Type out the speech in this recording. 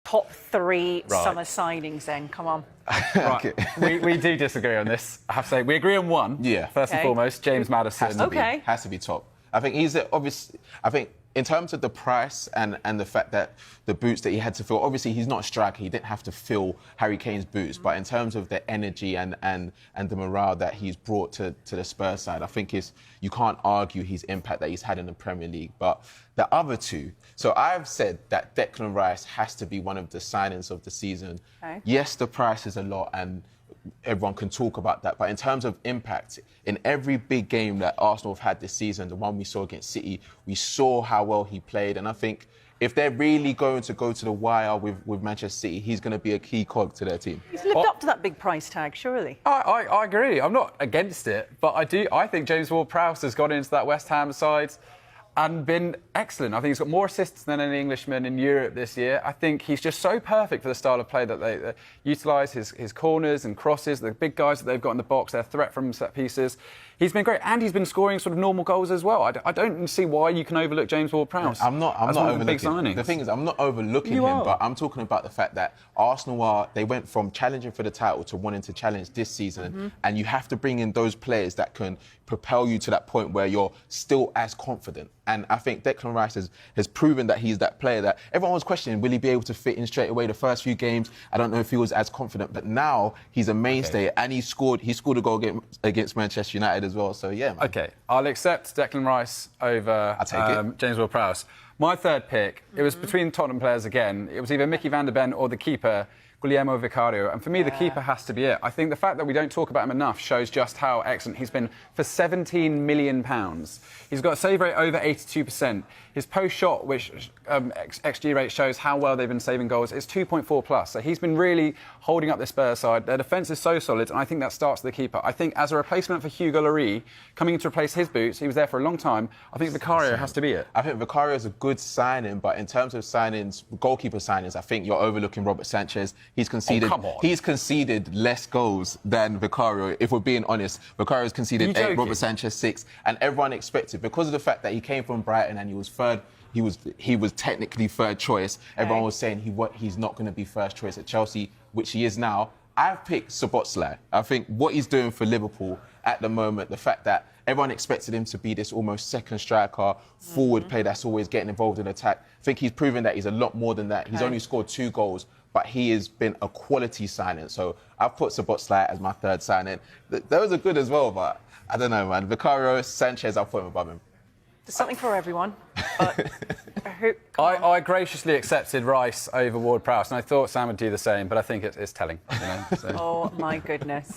top three summer signings then? Come on. Right. we do disagree on this, I have to say. We agree on one. Yeah. First and foremost, James Maddison. Has to be top. I think he's obviously. I think in terms of the price and the fact that the boots that he had to fill, obviously he's not a striker. He didn't have to fill Harry Kane's boots. But in terms of the energy and the morale that he's brought to the Spurs side, I think you can't argue his impact that he's had in the Premier League. But the other two, so I've said that Declan Rice has to be one of the signings of the season. Okay. Yes, the price is a lot and everyone can talk about that. But in terms of impact, in every big game that Arsenal have had this season, the one we saw against City, we saw how well he played. And I think if they're really going to go to the wire with Manchester City, he's going to be a key cog to their team. He's lived up to that big price tag, surely. I agree. I'm not against it, but I think James Ward-Prowse has gone into that West Ham side and been excellent. I think he's got more assists than any Englishman in Europe this year. I think he's just so perfect for the style of play that they utilise his corners and crosses, the big guys that they've got in the box, their threat from set pieces. He's been great, and he's been scoring sort of normal goals as well. I don't see why you can overlook James Ward-Prowse. I'm not overlooking. The thing is, I'm not overlooking him, but I'm talking about the fact that Arsenal they went from challenging for the title to wanting to challenge this season, and you have to bring in those players that can propel you to that point where you're still as confident. And I think Declan Rice has proven that he's that player that everyone was questioning, will he be able to fit in straight away the first few games? I don't know if he was as confident, but now he's a mainstay and he scored a goal against Manchester United as well. So, yeah, man. OK, I'll accept Declan Rice over James Ward-Prowse. My third pick, it was between Tottenham players again. It was either Mickey van der Ven or the keeper, Guillermo Vicario. And for me, the keeper has to be it. I think the fact that we don't talk about him enough shows just how excellent he's been for £17 million. He's got a save rate over 82%. His post-shot, which XG rate shows how well they've been saving goals, is 2.4 plus. So he's been really holding up the Spurs side. Their defence is so solid, and I think that starts with the keeper. I think as a replacement for Hugo Lloris, coming in to replace his boots, he was there for a long time, I think Vicario has to be it. I think Vicario is a good signing, but in terms of signings, goalkeeper signings, I think you're overlooking Robert Sanchez. He's conceded less goals than Vicario, if we're being honest. Vicario's conceded 8, Robert Sanchez 6, and everyone expected, because of the fact that he came from Brighton and he was third, he was technically third choice. Everyone was saying he's not going to be first choice at Chelsea, which he is now. I've picked Szoboszlai. I think what he's doing for Liverpool at the moment, the fact that everyone expected him to be this almost second striker, forward player that's always getting involved in attack. I think he's proven that he's a lot more than that. He's only scored 2 goals, but he has been a quality signing. So I've put Szoboszlai as my third signing. Those are good as well, but I don't know, man. Vicario, Sanchez, I'll put him above him. There's something for everyone. But I graciously accepted Rice over Ward-Prowse, and I thought Sam would do the same, but I think it's telling. You know, so. Oh, my goodness.